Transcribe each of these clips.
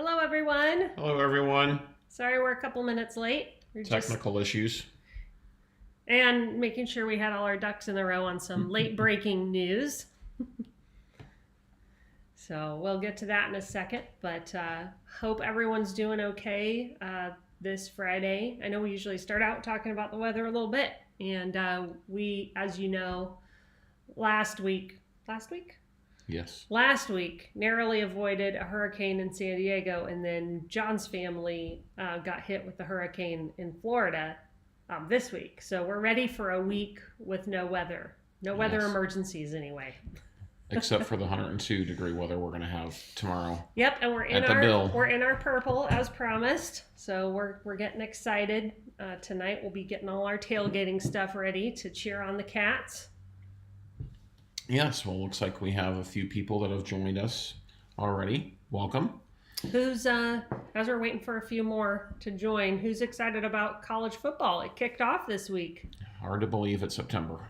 Hello, everyone. Hello, everyone. Sorry we're a couple minutes late. Technical issues. And making sure we had all our ducks in a row on some late breaking news. So we'll get to that in a second, but hope everyone's doing okay this Friday. I know we usually start out talking about the weather a little bit, and we, as you know, last week, Yes. last week narrowly avoided a hurricane in San Diego, and then John's family got hit with the hurricane in Florida this week. So we're ready for a week with no weather emergencies anyway. Except for the 102-degree weather we're going to have tomorrow. Yep, and we're in our purple as promised. So we're getting excited. Tonight we'll be getting all our tailgating stuff ready to cheer on the Cats. Yes, well, looks like we have a few people that have joined us already. Welcome. Who's as we're waiting for a few more to join, who's excited about college football? It kicked off this week. Hard to believe it's September.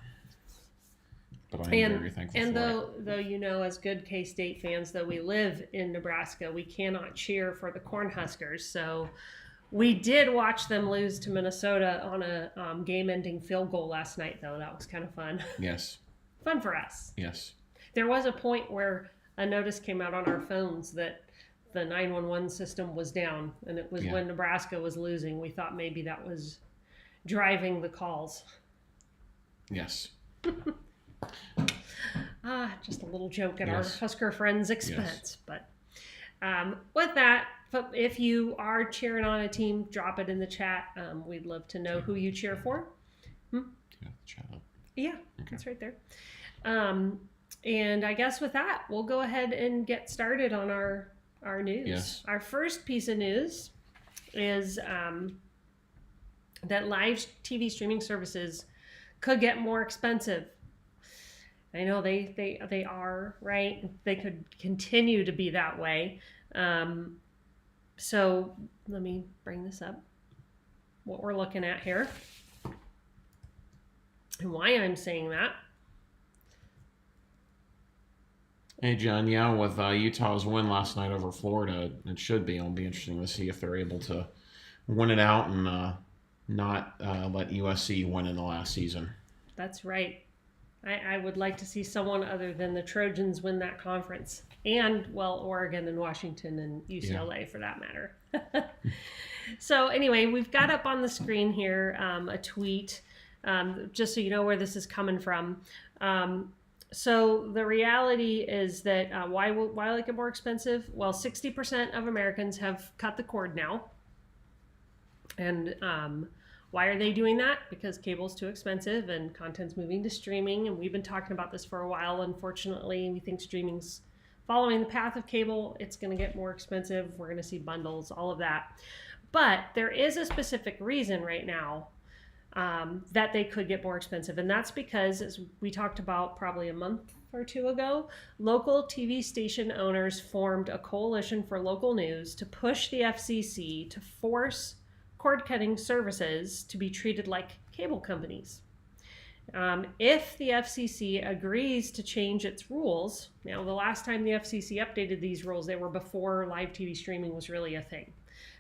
But I am very thankful for it. Though you know, as good K-State fans, though we live in Nebraska, we cannot cheer for the Cornhuskers. So we did watch them lose to Minnesota on a game-ending field goal last night, though. That was kind of fun. Yes. Fun for us. Yes. There was a point where a notice came out on our phones that the 911 system was down, and it was when Nebraska was losing. We thought maybe that was driving the calls. Yes. Just a little joke at our Husker friends' expense. Yes. But with that, if you are cheering on a team, drop it in the chat. We'd love to know who you cheer for. Chat up. Yeah, okay. That's right there. And I guess with that, we'll go ahead and get started on our news. Yes. Our first piece of news is that live TV streaming services could get more expensive. I know they are, right? They could continue to be that way. So let me bring this up, what we're looking at here. And why I'm saying that. Hey, John, with Utah's win last night over Florida, it'll be interesting to see if they're able to win it out and not let USC win in the last season. That's right. I would like to see someone other than the Trojans win that conference. And, Oregon and Washington and UCLA for that matter. So anyway, we've got up on the screen here a tweet, just so you know where this is coming from. So the reality is that why it get more expensive? Well, 60% of Americans have cut the cord now. And why are they doing that? Because cable's too expensive and content's moving to streaming. And we've been talking about this for a while. Unfortunately, we think streaming's following the path of cable. It's going to get more expensive. We're going to see bundles, all of that. But there is a specific reason right now that they could get more expensive. And that's because, as we talked about probably a month or two ago, local TV station owners formed a coalition for local news to push the FCC to force cord-cutting services to be treated like cable companies. If the FCC agrees to change its rules, now the last time the FCC updated these rules, they were before live TV streaming was really a thing.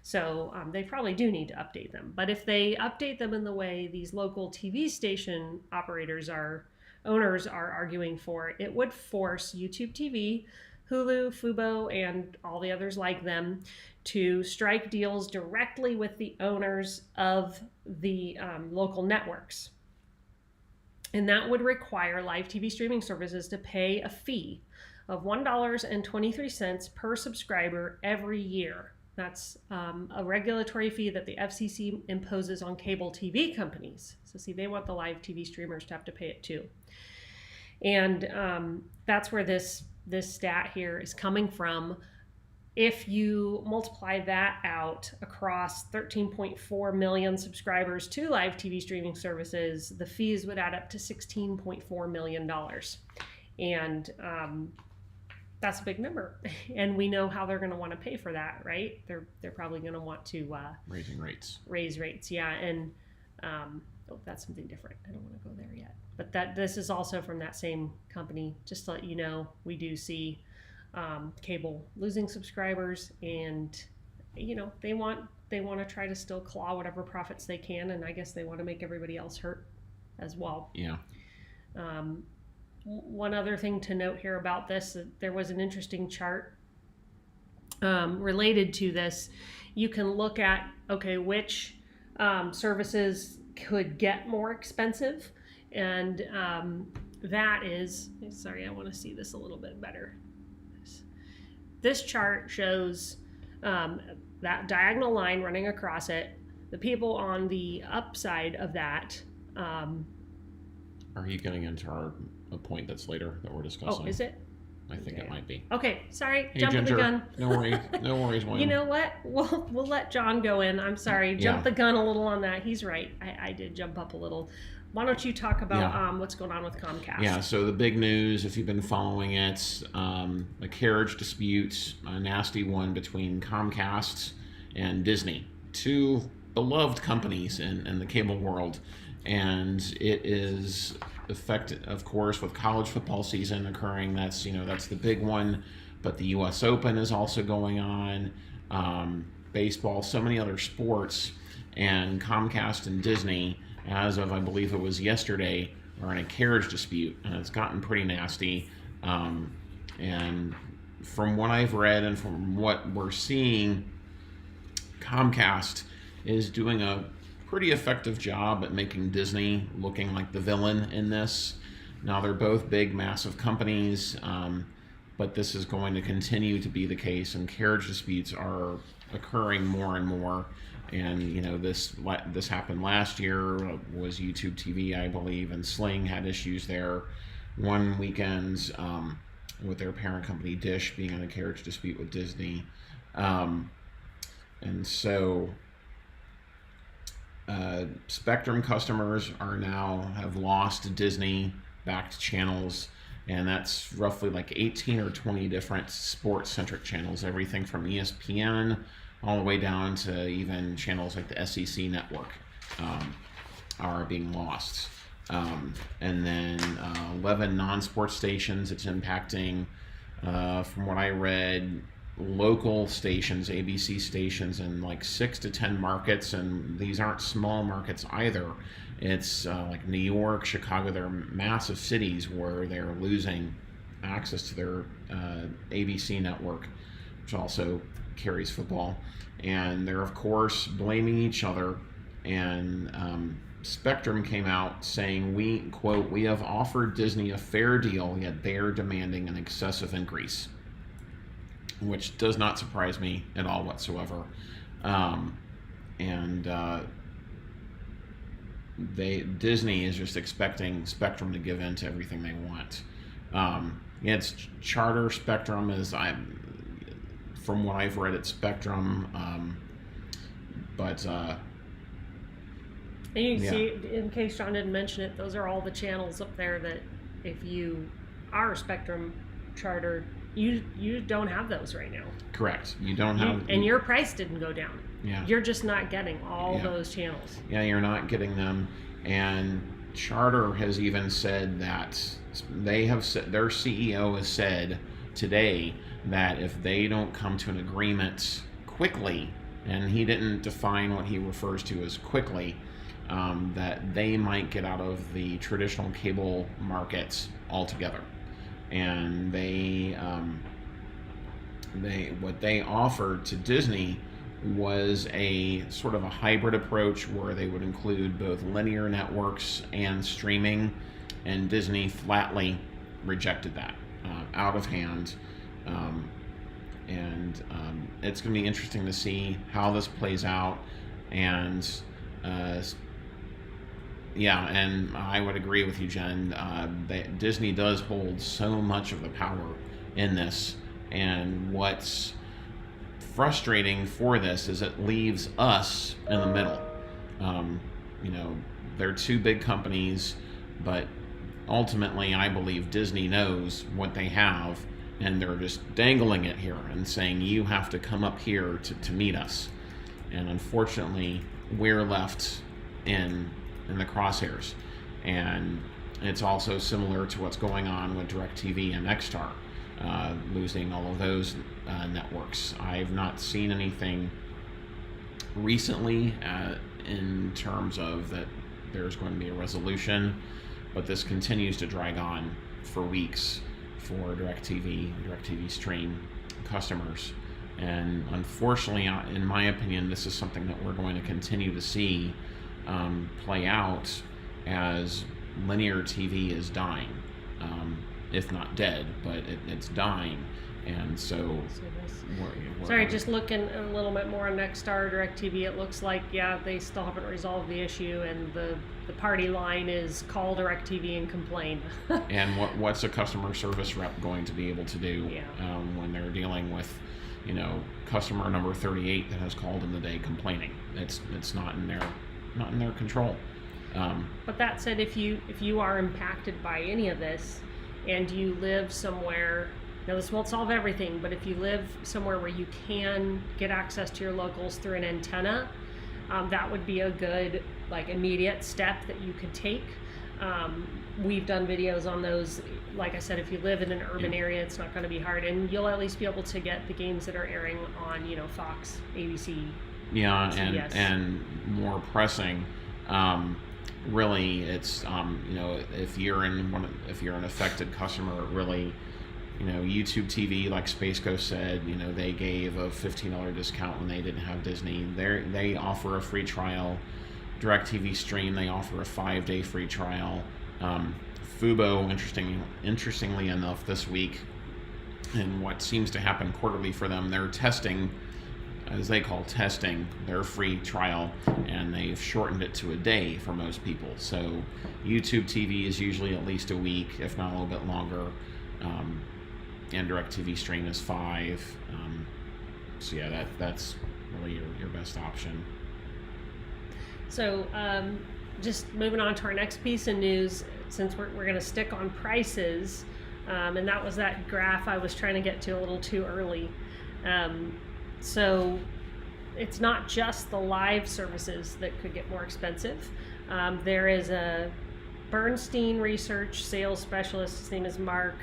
So they probably do need to update them. But if they update them in the way these local TV station owners are arguing for, it would force YouTube TV, Hulu, Fubo, and all the others like them to strike deals directly with the owners of the local networks. And that would require live TV streaming services to pay a fee of $1.23 per subscriber every year. That's a regulatory fee that the FCC imposes on cable TV companies. So see, they want the live TV streamers to have to pay it too. And that's where this stat here is coming from. If you multiply that out across 13.4 million subscribers to live TV streaming services, the fees would add up to $16.4 million. And that's a big number. And we know how they're going to want to pay for that, right? They're probably going to want to raise rates, yeah. And that's something different. I don't want to go there yet. But this is also from that same company. Just to let you know, we do see cable losing subscribers, and they want to try to still claw whatever profits they can, and I guess they want to make everybody else hurt as well. Yeah. One other thing to note here about this, there was an interesting chart related to this. You can look at, which services could get more expensive, and that is, sorry, I want to see this a little bit better. This chart shows that diagonal line running across it, the people on the upside of that. Are you getting into a point that's later that we're discussing? Oh, is it? I think it might be. Okay, sorry, Hey, jumping Ginger, the gun. No worries, William. You know what? We'll let John go in. I'm sorry, jump the gun a little on that. He's right. I did jump up a little. Why don't you talk about what's going on with Comcast? Yeah, so the big news, if you've been following it, a carriage dispute, a nasty one between Comcast and Disney, two beloved companies in the cable world. And it is affected, of course, with college football season occurring. That's the big one. But the U.S. Open is also going on. Baseball, so many other sports. And Comcast and Disney, as of I believe it was yesterday, are in a carriage dispute, and it's gotten pretty nasty. And from what I've read and from what we're seeing, Comcast is doing a pretty effective job at making Disney looking like the villain in this. Now, they're both big, massive companies, but this is going to continue to be the case, and carriage disputes are occurring more and more. And this happened last year. Was YouTube TV, I believe, and Sling had issues there. One weekend with their parent company Dish being in a carriage dispute with Disney, and so Spectrum customers have lost Disney backed channels, and that's roughly like 18 or 20 different sports-centric channels, everything from ESPN all the way down to even channels like the SEC network are being lost. And then 11 non-sports stations it's impacting. From what I read, local stations, ABC stations in like 6 to 10 markets, and these aren't small markets either. It's like New York, Chicago. They're massive cities where they're losing access to their ABC network, which also carries football. And they're, of course, blaming each other. And Spectrum came out saying, we have offered Disney a fair deal, yet they are demanding an excessive increase, which does not surprise me at all whatsoever. Disney is just expecting Spectrum to give in to everything they want. It's Charter. Spectrum is, from what I've read, it's Spectrum. And you can see, in case John didn't mention it, those are all the channels up there that if you are Spectrum Charter, you don't have those right now. Correct. You don't have... And your price didn't go down. Yeah. You're just not getting all those channels. Yeah, you're not getting them. And Charter has even said that their CEO has said today that if they don't come to an agreement quickly, and he didn't define what he refers to as quickly, that they might get out of the traditional cable markets altogether. And what they offered to Disney was a sort of a hybrid approach where they would include both linear networks and streaming, and Disney flatly rejected that out of hand. It's going to be interesting to see how this plays out. And and I would agree with you, Jen. That Disney does hold so much of the power in this, and what's frustrating for this is it leaves us in the middle. They're two big companies, but ultimately I believe Disney knows what they have, and they're just dangling it here and saying, you have to come up here to meet us. And unfortunately, we're left in the crosshairs. And it's also similar to what's going on with DirecTV and Nexstar. losing all of those networks. I've not seen anything recently in terms of that there's going to be a resolution, but this continues to drag on for weeks for DirecTV Stream customers. And unfortunately, in my opinion, this is something that we're going to continue to see play out as linear TV is dying, if not dead, but it's dying. And so, sorry, just looking a little bit more on Nexstar DirecTV, it looks like, yeah, they still haven't resolved the issue, and the party line is call DirecTV and complain. And what's a customer service rep going to be able to do when they're dealing with, customer number 38 that has called in the day complaining? It's not in their control. But that said, if you are impacted by any of this, and you live somewhere, now this won't solve everything, but if you live somewhere where you can get access to your locals through an antenna, that would be a good immediate step that you could take. We've done videos on those. Like I said, if you live in an urban area, it's not going to be hard, and you'll at least be able to get the games that are airing on Fox, ABC. Yeah, CBS. and more pressing. Really, it's if you're an affected customer, really, YouTube TV, like Space Ghost said, they gave a $15 discount when they didn't have Disney. They offer a free trial. DirecTV Stream, they offer a 5-day free trial. Fubo, interestingly enough, this week, and what seems to happen quarterly for them, they're testing, as they call testing, their free trial, and they've shortened it to a day for most people. So YouTube TV is usually at least a week, if not a little bit longer, and DirecTV Stream is 5. So yeah, that's really your best option. So just moving on to our next piece of news, since we're going to stick on prices, and that was that graph I was trying to get to a little too early. So it's not just the live services that could get more expensive. There is a Bernstein research sales specialist. His name is Mark.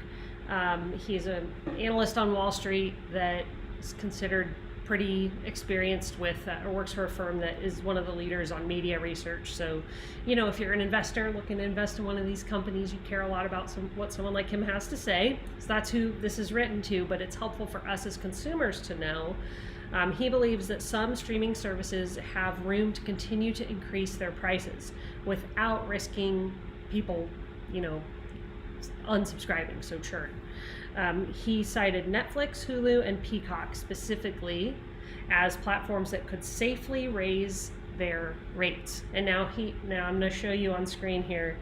He's an analyst on Wall Street that is considered pretty experienced with, or works for a firm that is one of the leaders on media research. So, if you're an investor looking to invest in one of these companies, you care a lot about what someone like him has to say. So that's who this is written to, but it's helpful for us as consumers to know. He believes that some streaming services have room to continue to increase their prices without risking people, unsubscribing, so churn. He cited Netflix, Hulu, and Peacock specifically as platforms that could safely raise their rates. And now I'm going to show you on screen here.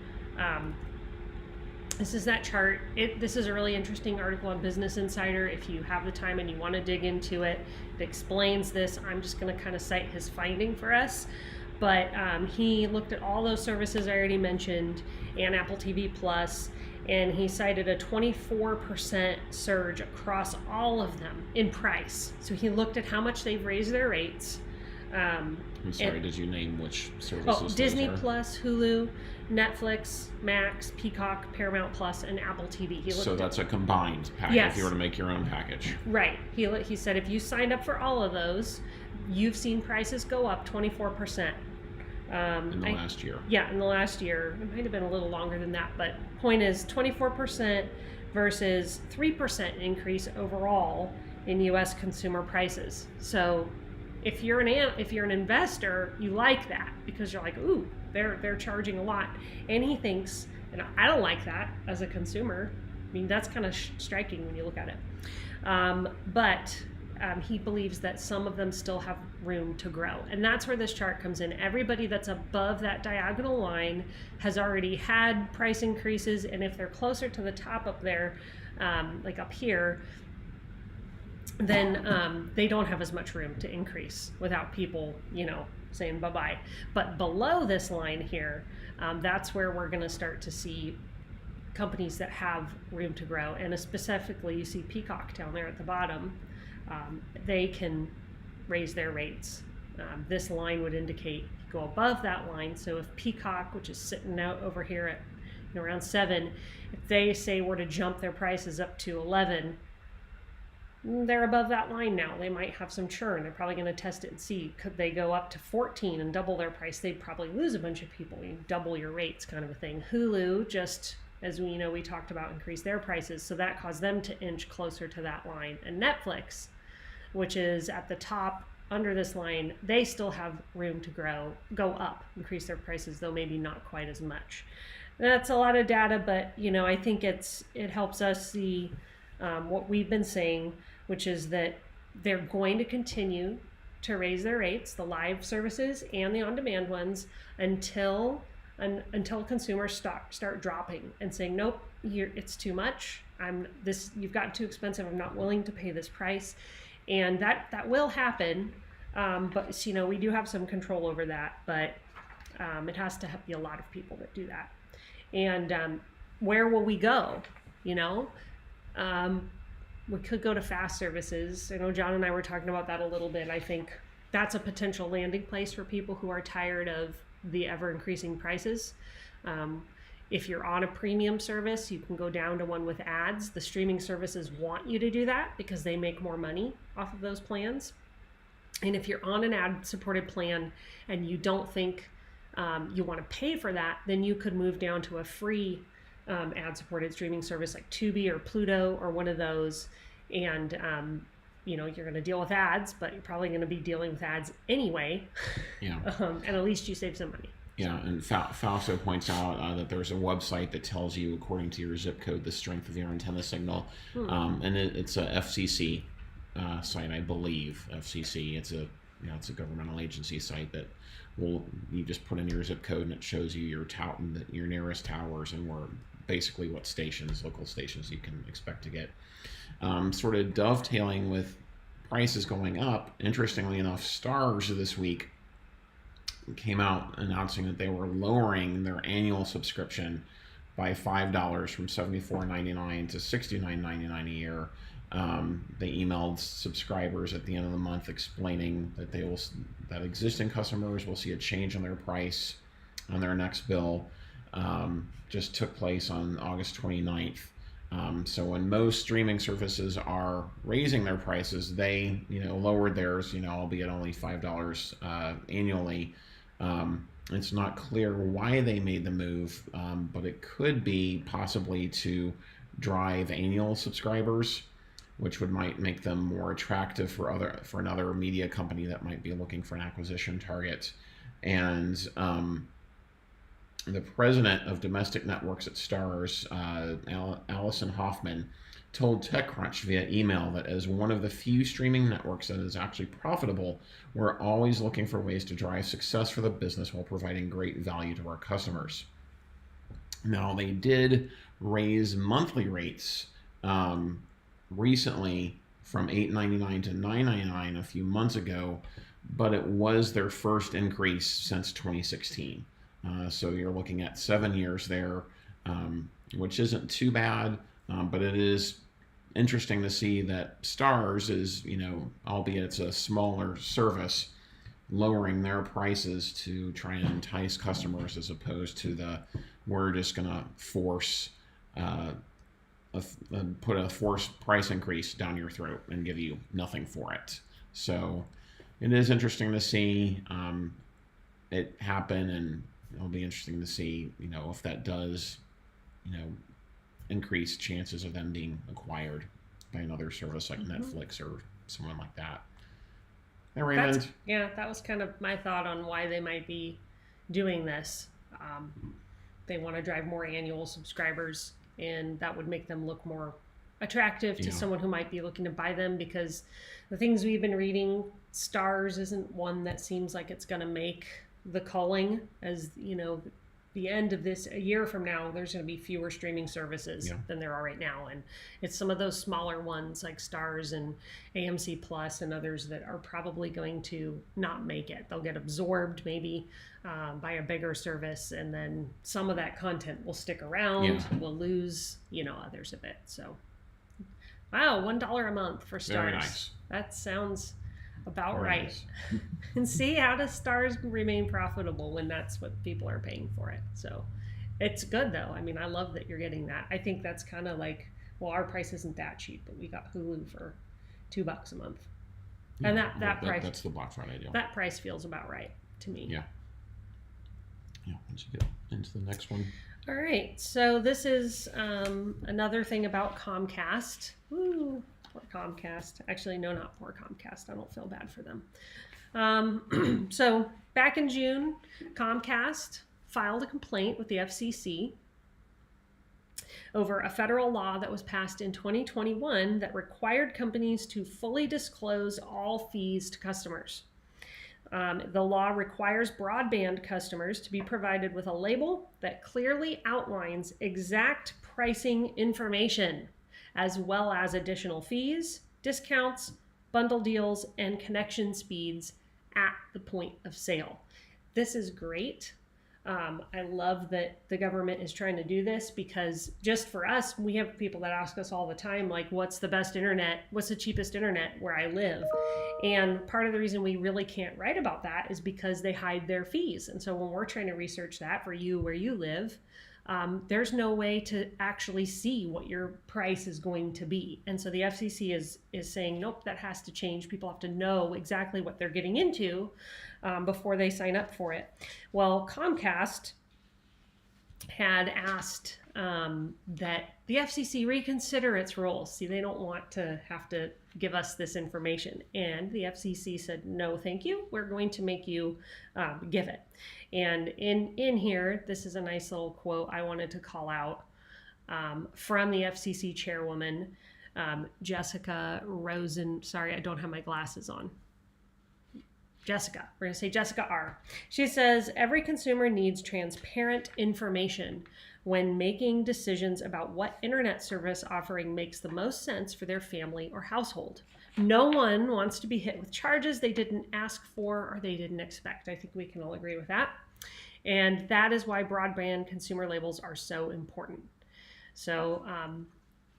This is that chart. This is a really interesting article on Business Insider. If you have the time and you want to dig into it, it explains this. I'm just going to kind of cite his finding for us. But he looked at all those services I already mentioned and Apple TV Plus, and he cited a 24% surge across all of them in price. So he looked at how much they've raised their rates. I'm sorry, did you name which services? Disney Plus, Hulu, Netflix, Max, Peacock, Paramount Plus, and Apple TV. So that's a combined package if you were to make your own package. Right. He said if you signed up for all of those, you've seen prices go up 24%. In the last year. Yeah, in the last year. It might have been a little longer than that, but point is 24% versus 3% increase overall in U.S. consumer prices. So if you're an investor, you like that because you're like, ooh, they're charging a lot. And he thinks, and I don't like that as a consumer. I mean, that's kind of striking when you look at it. But he believes that some of them still have room to grow. And that's where this chart comes in. Everybody that's above that diagonal line has already had price increases, and if they're closer to the top up there, like up here, then they don't have as much room to increase without people, saying bye-bye. But below this line here, that's where we're going to start to see companies that have room to grow. And specifically, you see Peacock down there at the bottom. They can raise their rates. This line would indicate go above that line. So if Peacock, which is sitting out over here at around 7. If they say were to jump their prices up to 11, they're above that line now. They might have some churn. They're probably going to test it and see. Could they go up to 14 and double their price? They'd probably lose a bunch of people. You double your rates, kind of a thing. Hulu, just as we know, we talked about, increased their prices, so that caused them to inch closer to that line. And Netflix, which is at the top under this line, they still have room to go up, increase their prices, though maybe not quite as much. That's a lot of data, but I think it helps us see what we've been saying, which is that they're going to continue to raise their rates, the live services and the on-demand ones, until consumers start dropping and saying, nope, it's too much. You've gotten too expensive. I'm not willing to pay this price. And that will happen, but we do have some control over that. But it has to be a lot of people that do that. And where will we go? We could go to fast services. I know John and I were talking about that a little bit. I think that's a potential landing place for people who are tired of the ever-increasing prices. If you're on a premium service, you can go down to one with ads. The streaming services want you to do that because they make more money off of those plans. And if you're on an ad-supported plan and you don't think you want to pay for that, then you could move down to a free ad-supported streaming service like Tubi or Pluto or one of those. And you're going to deal with ads, but you're probably going to be dealing with ads anyway. Yeah. And at least you save some money. Yeah, and Fausto points out that there's a website that tells you, according to your zip code, the strength of your antenna signal. And it's a FCC site, I believe. FCC. It's a governmental agency site that you just put in your zip code and it shows you your nearest towers and basically what local stations you can expect to get. Sort of dovetailing with prices going up. Interestingly enough, Starz this week came out announcing that they were lowering their annual subscription by $5 from $74.99 to $69.99 a year. They emailed subscribers at the end of the month explaining that existing customers will see a change in their price on their next bill. Just took place on August 29th. So when most streaming services are raising their prices, they lowered theirs, albeit only $5 annually. It's not clear why they made the move, but it could be possibly to drive annual subscribers, which might make them more attractive for another media company that might be looking for an acquisition target. And the president of domestic networks at Starz, Allison Hoffman, told TechCrunch via email that as one of the few streaming networks that is actually profitable, we're always looking for ways to drive success for the business while providing great value to our customers. Now, they did raise monthly rates recently from $8.99 to $9.99 a few months ago, but it was their first increase since 2016. So you're looking at 7 years there, which isn't too bad, but it is interesting to see that Starz is, albeit it's a smaller service, lowering their prices to try and entice customers as opposed to we're just going to force put a forced price increase down your throat and give you nothing for it. So it is interesting to see it happen, and it'll be interesting to see, if that does, increase chances of them being acquired by another service like Netflix or someone like that. Hey, Raymond. That was kind of my thought on why they might be doing this. They want to drive more annual subscribers, and that would make them look more attractive to someone who might be looking to buy them, because the things we've been reading, Starz isn't one that seems like it's going to make the culling. As the end of this, a year from now, there's going to be fewer streaming services than there are right now, and it's some of those smaller ones like Starz and AMC Plus and others that are probably going to not make it. They'll get absorbed maybe by a bigger service, and then some of that content will stick around. We'll lose others of it. So wow, $1 a month for Starz. Very nice. That sounds about Very right. nice. And see, how does Starz remain profitable when that's what people are paying for it? So It's good though. I mean, I love that you're getting that. I think that's kind of like, well, our price isn't that cheap, but we got Hulu for $2 a month, Yeah, and that price, that's the Black Friday deal. that price feels about right to me. Yeah. Yeah. Once you get into the next one. All right. So this is another thing about Comcast. Woo, poor Comcast. Actually, no, not poor Comcast. I don't feel bad for them. So back in June, Comcast filed a complaint with the FCC over a federal law that was passed in 2021 that required companies to fully disclose all fees to customers. The law requires broadband customers to be provided with a label that clearly outlines exact pricing information, as well as additional fees, discounts, bundle deals, and connection speeds at the point of sale. This is great. I love that the government is trying to do this, because just for us, we have people that ask us all the time, like, what's the best internet? What's the cheapest internet where I live? And part of the reason we really can't write about that is because they hide their fees. And so when we're trying to research that for you where you live, there's no way to actually see what your price is going to be. And so the FCC is saying, nope, that has to change. People have to know exactly what they're getting into before they sign up for it. Well, Comcast had asked that the FCC reconsider its rules. See, they don't want to have to give us this information. And the FCC said, no, thank you. We're going to make you give it. And in here, this is a nice little quote I wanted to call out from the FCC chairwoman, Jessica Rosen. Sorry, I don't have my glasses on. Jessica. We're going to say Jessica R. She says, every consumer needs transparent information when making decisions about what internet service offering makes the most sense for their family or household. No one wants to be hit with charges they didn't ask for or they didn't expect. I think we can all agree with that. And that is why broadband consumer labels are so important. So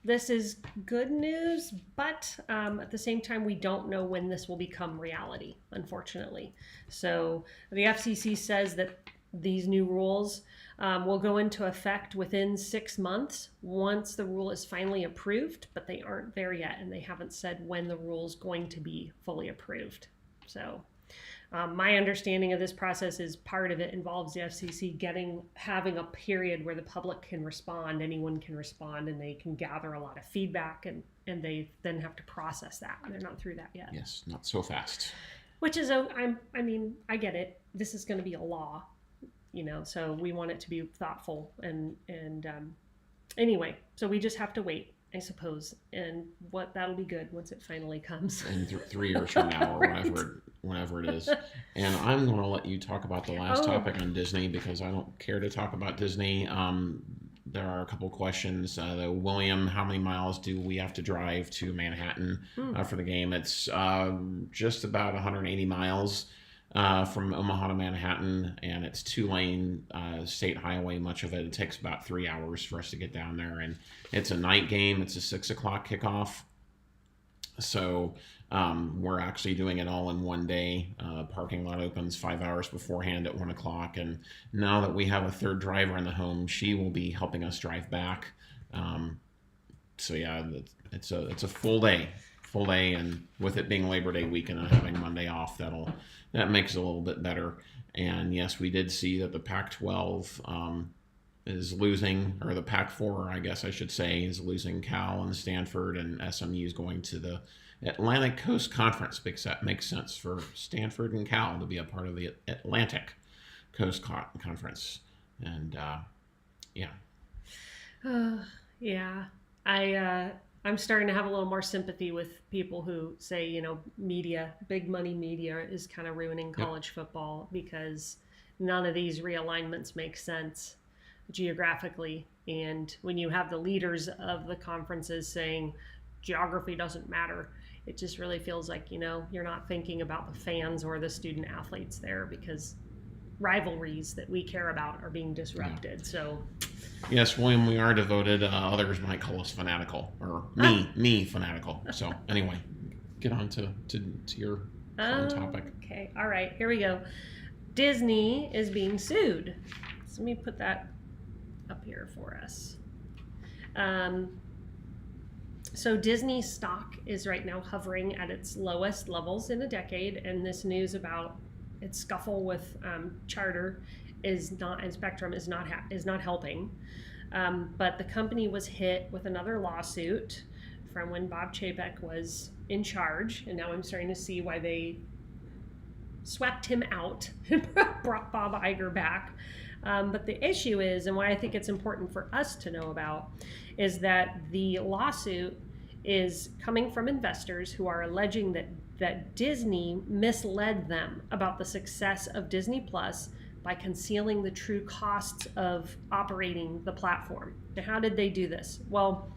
this is good news, but at the same time, we don't know when this will become reality, unfortunately. So the FCC says that these new rules will go into effect within 6 months once the rule is finally approved, but they aren't there yet, and they haven't said when the rule is going to be fully approved. So my understanding of this process is part of it involves the FCC having a period where the public can respond, anyone can respond, and they can gather a lot of feedback, and they then have to process that. They're not through that yet. Yes, not so fast. Which is, I mean, I get it. This is going to be a law, so we want it to be thoughtful. And anyway, so we just have to wait, I suppose. And that'll be good once it finally comes. In 3 years from now, or Right. whenever it is. And I'm going to let you talk about the last topic on Disney, because I don't care to talk about Disney. There are a couple questions. William, how many miles do we have to drive to Manhattan for the game? It's just about 180 miles from Omaha to Manhattan, and it's 2-lane state highway. Much of it. It takes about 3 hours for us to get down there, and it's a night game. It's a 6 o'clock kickoff. So we're actually doing it all in one day. Parking lot opens 5 hours beforehand at 1 o'clock. And now that we have a third driver in the home, she will be helping us drive back. So yeah, it's a full day. And with it being Labor Day weekend and having Monday off, that makes it a little bit better. And yes, we did see that the Pac-12 is losing, or the Pac-4, I guess I should say, is losing Cal and Stanford, and SMU is going to the Atlantic Coast Conference, because that makes sense for Stanford and Cal to be a part of the Atlantic Coast Conference. And yeah. Yeah. I'm starting to have a little more sympathy with people who say, media, big money media is kind of ruining college football, because none of these realignments make sense geographically. And when you have the leaders of the conferences saying geography doesn't matter, it just really feels like, you're not thinking about the fans or the student athletes there, because rivalries that we care about are being disrupted. So yes, William, we are devoted. Others might call us fanatical, or me fanatical. So anyway, get on to your topic. Okay, all right, here we go. Disney is being sued. So let me put that up here for us. So Disney stock is right now hovering at its lowest levels in a decade, and this news about its scuffle with Charter and Spectrum is not helping. But the company was hit with another lawsuit from when Bob Chapek was in charge, and now I'm starting to see why they swept him out and brought Bob Iger back. But the issue is, and why I think it's important for us to know about, is that the lawsuit is coming from investors who are alleging that Disney misled them about the success of Disney Plus by concealing the true costs of operating the platform. Now, how did they do this? Well,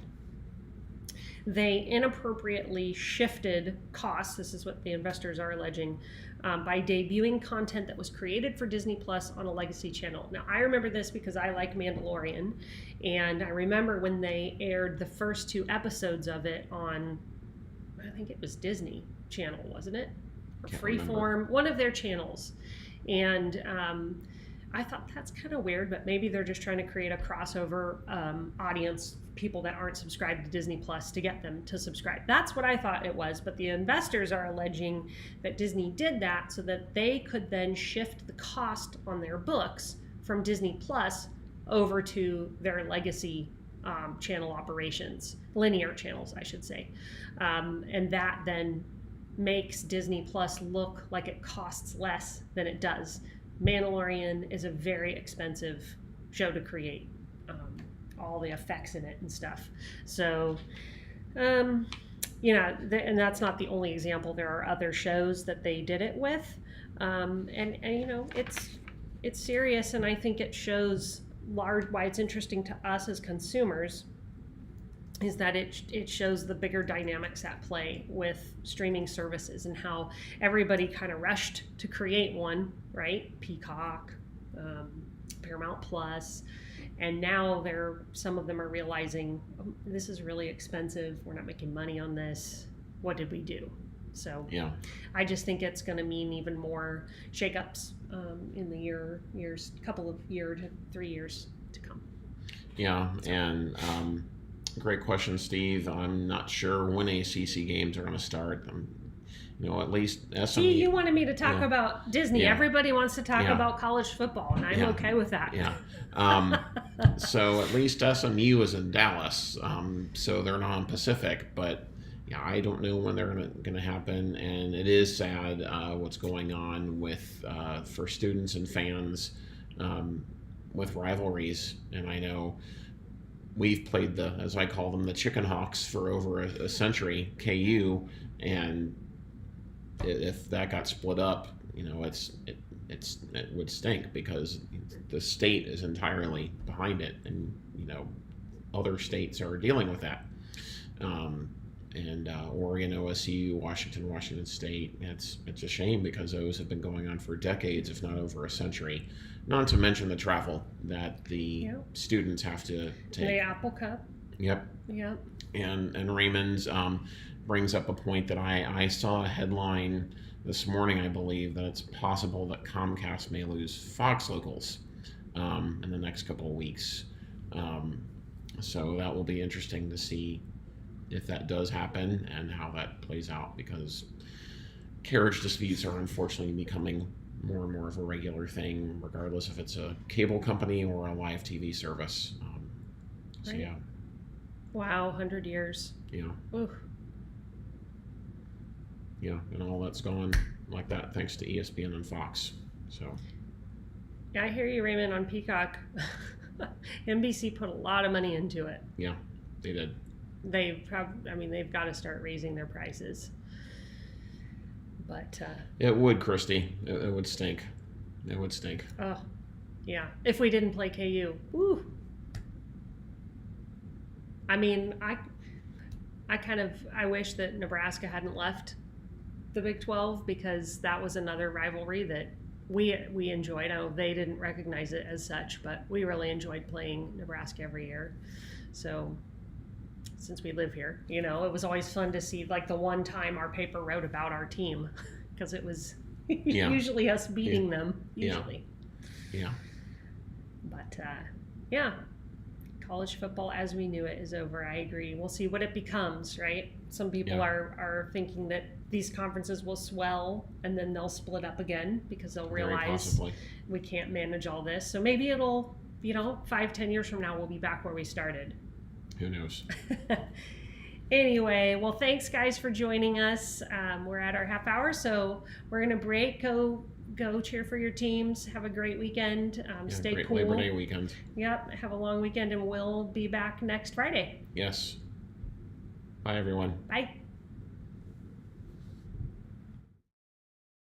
they inappropriately shifted costs, this is what the investors are alleging, by debuting content that was created for Disney Plus on a legacy channel. Now, I remember this because I like Mandalorian, and I remember when they aired the first 2 episodes of it on, I think it was Disney Channel, wasn't it? Or Freeform, one of their channels. And I thought that's kind of weird, but maybe they're just trying to create a crossover audience, people that aren't subscribed to Disney Plus, to get them to subscribe. That's what I thought it was, but the investors are alleging that Disney did that so that they could then shift the cost on their books from Disney Plus over to their legacy channel operations, linear channels, I should say. And that then makes Disney Plus look like it costs less than it does. Mandalorian is a very expensive show to create, all the effects in it and stuff. So, and that's not the only example. There are other shows that they did it with, and it's serious, and I think it shows why it's interesting to us as consumers is that it shows the bigger dynamics at play with streaming services and how everybody kind of rushed to create one, right? Peacock, Paramount Plus, and now some of them are realizing, oh, this is really expensive. We're not making money on this. What did we do? So yeah, I just think it's going to mean even more shakeups in the couple of 3 years to come. Yeah, and great question, Steve. I'm not sure when ACC games are going to start. At least SMU. See, you wanted me to talk about Disney. Yeah. Everybody wants to talk about college football, and I'm okay with that. Yeah. So at least SMU is in Dallas, so they're not on Pacific. But yeah, I don't know when they're going to happen, and it is sad what's going on with for students and fans with rivalries. And I know we've played as I call them, the Chicken Hawks for over a century, KU, and if that got split up, it would stink because the state is entirely behind it, and other states are dealing with that. And Oregon, OSU, Washington State. It's a shame because those have been going on for decades, if not over a century. Not to mention the travel that the students have to take. The Apple Cup. Yep. And Raymond's brings up a point that I saw a headline this morning, I believe, that it's possible that Comcast may lose Fox locals in the next couple of weeks. So that will be interesting to see if that does happen and how that plays out, because carriage disputes are unfortunately becoming more and more of a regular thing, regardless if it's a cable company or a live TV service. So yeah. Wow, 100 years. Yeah. Oof. Yeah, and all that's gone like that thanks to ESPN and Fox. So. Yeah, I hear you, Raymond, on Peacock. NBC put a lot of money into it. Yeah, they did. They've got to start raising their prices. But it would, Christy. It would stink. It would stink. Oh, yeah. If we didn't play KU, woo. I wish that Nebraska hadn't left the Big 12, because that was another rivalry that we enjoyed. I know they didn't recognize it as such, but we really enjoyed playing Nebraska every year. So since we live here, it was always fun to see, like, the one time our paper wrote about our team, because it was usually us beating them, usually. Yeah. But, yeah. college football as we knew it is over. I agree. We'll see what it becomes, right? Some people are thinking that these conferences will swell and then they'll split up again because they'll realize we can't manage all this. So maybe it'll, 5-10 years from now, we'll be back where we started. Who knows? Anyway, well, thanks guys for joining us. We're at our half hour, so we're gonna break. Go cheer for your teams. Have a great weekend. Stay great cool. Labor Day weekend. Yep. Have a long weekend, and we'll be back next Friday. Yes. Bye, everyone. Bye.